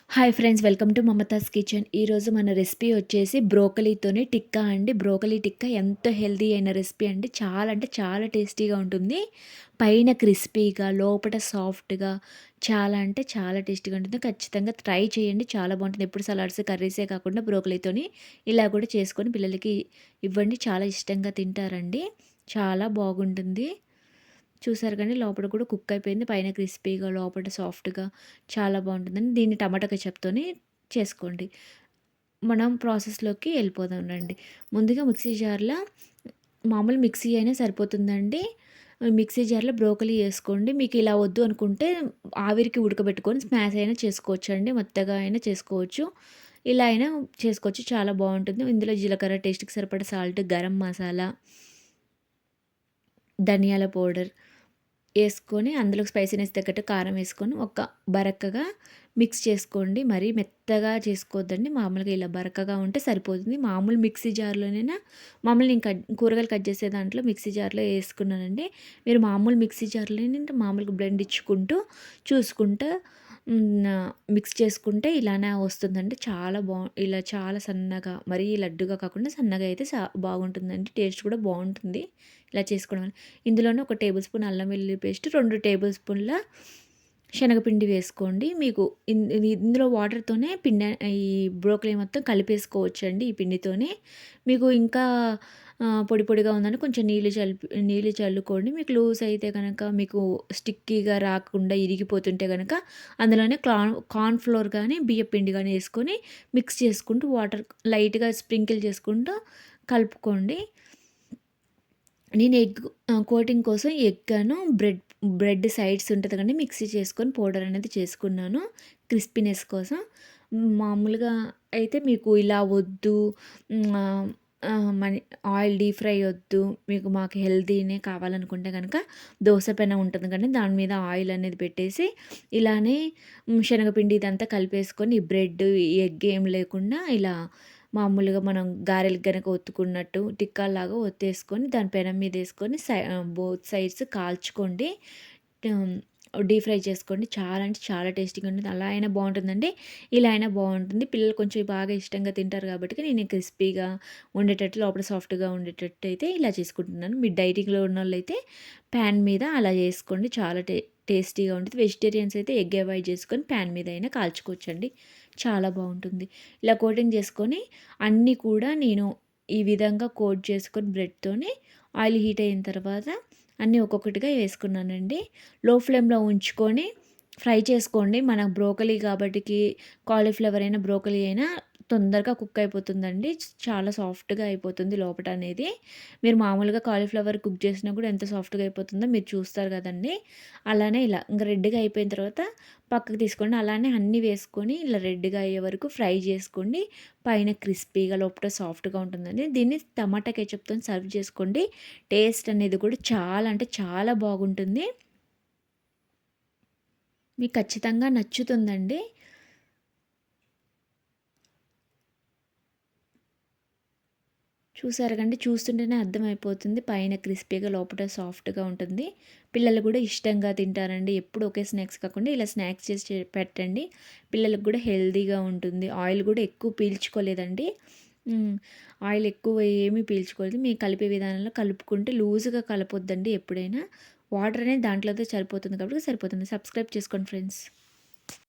Hi friends, welcome to Mamata's kitchen. ఈరోజు మన recipe వచ్చేసి బ్రోకలీతోని టిక్కా అండి. బ్రోకలీ టిక్కా ఎంతో హెల్తీ అయిన రెసిపీ అండి. చాలా అంటే చాలా టేస్టీగా ఉంటుంది. పైన క్రిస్పీగా, లోపల సాఫ్ట్గా, చాలా అంటే చాలా టేస్టీగా ఉంటుంది. ఖచ్చితంగా ట్రై చేయండి, చాలా బాగుంటుంది. ఎప్పుడు సలాడ్స్, కర్రీసే కాకుండా బ్రోకలీతోని ఇలా కూడా చేసుకొని పిల్లలకి ఇవ్వండి, చాలా ఇష్టంగా తింటారండి. చాలా బాగుంటుంది. చూసారు కానీ లోపల కూడా కుక్ అయిపోయింది. పైన క్రిస్పీగా, లోపల సాఫ్ట్‌గా చాలా బావుంటుందండి. దీన్ని టమాటా కెచప్‌తోని చేసుకోండి. మనం ప్రాసెస్‌లోకి వెళ్ళిపోదాం రండి. ముందుగా మిక్సీ జార్‌లో మామూలు మిక్సీ అయినా సరిపోతుందండి. మిక్సీ జార్‌లో బ్రోకలీ ఏసుకోండి. మీకు ఇలా వద్దు అనుకుంటే ఆవిరికి ఉడకబెట్టుకొని స్మాష్ అయినా చేసుకోవచ్చండి. మెత్తగా అయినా చేసుకోవచ్చు. ఇలా అయినా చేసుకోవచ్చు. చాలా బావుంటుంది. ఇందులో జీలకర్ర, టేస్ట్‌కి సరిపడా సాల్ట్, గరం మసాలా, ధనియాల పౌడర్ ఏసుకొని అందులోకి స్పైసీనెస్ తగ్గట్టు కారం వేసుకొని ఒక బరకగా మిక్స్ చేసుకోండి. మరీ మెత్తగా చేసుకోవద్దండి. మామూలుగా ఇలా బరకగా ఉంటే సరిపోతుంది. మామూలు మిక్సీ జార్‌లోనైనా మామూలు నేను కూరగాయలు కట్ చేసే దాంట్లో మిక్సీ జార్‌లో ఏసుకున్నానండి. మీరు మామూలు మిక్సీ జార్‌లోనే మామూలుగా బ్లెండ్ ఇచ్చుకుంటూ చూసుకుంటా మిక్స్ చేసుకుంటే ఇలానే వస్తుందండి. చాలా ఇలా చాలా సన్నగా మరీ లడ్డుగా కాకుండా సన్నగా అయితే బాగుంటుందండి. టేస్ట్ కూడా బావుంటుంది ఇలా చేసుకోవడం వల్ల. ఇందులోనే ఒక టేబుల్ స్పూన్ అల్లం వెల్లుల్లి పేస్ట్, 2 టేబుల్ స్పూన్ల శనగపిండి వేసుకోండి. మీకు ఇందులో వాటర్‌తోనే ఈ బ్రోకలీ మొత్తం కలిపేసుకోవచ్చండి ఈ పిండితోనే. మీకు ఇంకా పొడి పొడిగా ఉందంటే కొంచెం నీళ్ళు చల్లుకోండి. మీకు లూజ్ అయితే గనక మీకు స్టిక్కీగా రాకుండా ఇరిగిపోతుంటే గనక అందులోనే కార్న్ ఫ్లోర్ గానీ, బియ్యపు పిండి గానీ ఏసుకొని మిక్స్ చేసుకుంటూ వాటర్ లైట్‌గా స్ప్రింకిల్ చేసుకుంటూ కలుపుకోండి. నేను కోటింగ్ కోసం ఎగ్గాను బ్రెడ్ సైడ్స్ ఉంటది కదండీ, మిక్సీ చేసుకొని పౌడర్ అనేది చేసుకున్నాను క్రిస్పీనెస్ కోసం. మామూలుగా అయితే మీకు ఇలా వద్దు, హ్మ్, ఆహ్, ఆహ్, మని ఆయిల్ డీప్ ఫ్రై వద్దు, మాకు హెల్తీనే కావాలనుకుంటే గనక దోస పెనం ఉంటుంది కదండీ, దాని మీద ఆయిల్ అనేది పెట్టేసి ఇలానే శనగపిండి ఇదంతా కలిపేసుకొని ఈ బ్రెడ్, ఈ ఎగ్ ఏం లేకుండా ఇలా మామూలుగా మనం గారెలకు గనక ఒత్తుకున్నట్టు టిక్కాలాగా ఒత్తేసుకొని దాని పెనం మీద ఏసుకొని బోత్ సైడ్స్ కాల్చుకోండి. ఆహ్, డీప్ ఫ్రై చేసుకోండి. చాలా అంటే చాలా టేస్టీగా ఉంటుంది. అలా అయినా బావుంటుందండి. ఇలా అయినా బావుంటుంది. పిల్లలు కొంచెం బాగా ఇష్టంగా తింటారు కాబట్టి నేను క్రిస్పీగా ఉండేటట్టు, లోపల సాఫ్ట్‌గా ఉండేటట్టు అయితే ఇలా చేసుకుంటున్నాను. మీరు డైటింగ్‌లో ఉన్నోళ్ళైతే ప్యాన్ మీద అలా చేసుకోండి. చాలా టేస్టీగా ఉంటుంది. వెజిటేరియన్స్ అయితే ఎగ్ అవాయిడ్ చేసుకొని ప్యాన్ మీద అయినా కాల్చుకోవచ్చండి. చాలా బావుంటుంది. ఇలా కోటింగ్ చేసుకొని అన్నీ కూడా నేను ఈ విధంగా కోట్ చేసుకొని బ్రెడ్‌తోని ఆయిల్ హీట్ అయిన తర్వాత అన్నీ ఒక్కొక్కటిగా వేసుకున్నానండి. లో ఫ్లేమ్‌లో ఉంచుకొని ఫ్రై చేసుకోండి. మన బ్రోకలీ కాబట్టికి కాలీఫ్లవర్ అయినా, బ్రోకలీ అయినా తొందరగా కుక్ అయిపోతుందండి. చాలా సాఫ్ట్‌గా అయిపోతుంది లోపట అనేది. మీరు మామూలుగా కాలీఫ్లవర్ కుక్ చేసినా కూడా ఎంత సాఫ్ట్‌గా అయిపోతుందో మీరు చూస్తారు కదండీ. అలానే ఇలా ఇంక రెడ్‌గా అయిపోయిన తర్వాత పక్కకు తీసుకోండి. అలానే అన్నీ వేసుకొని ఇలా రెడ్‌గా అయ్యే వరకు ఫ్రై చేసుకోండి. పైన క్రిస్పీగా, లోపల సాఫ్ట్‌గా ఉంటుందండి. దీన్ని టమాటా కెచప్‌తోని సర్వ్ చేసుకోండి. టేస్ట్ అనేది కూడా చాలా అంటే చాలా బాగుంటుంది. మీకు ఖచ్చితంగా నచ్చుతుందండి. చూసారు కండి, చూస్తుంటేనే అర్థమైపోతుంది. పైన క్రిస్పీగా, లోపల సాఫ్ట్‌గా ఉంటుంది. పిల్లలు కూడా ఇష్టంగా తింటారండి. ఎప్పుడు ఒకే స్నాక్స్ కాకుండా ఇలా స్నాక్స్ చేసి పెట్టండి. పిల్లలకు కూడా హెల్తీగా ఉంటుంది. ఆయిల్ కూడా ఎక్కువ పీల్చుకోలేదండి. హ్మ్. ఆయిల్ ఎక్కువ ఏమీ పీల్చుకోలేదు. మీ కలిపే విధానంలో కలుపుకుంటే లూజ్‌గా కలపొద్దండి ఎప్పుడైనా. వాటర్ అనేది దాంట్లోతో సరిపోతుంది కాబట్టి సరిపోతుంది. సబ్స్క్రైబ్ చేసుకోండి ఫ్రెండ్స్.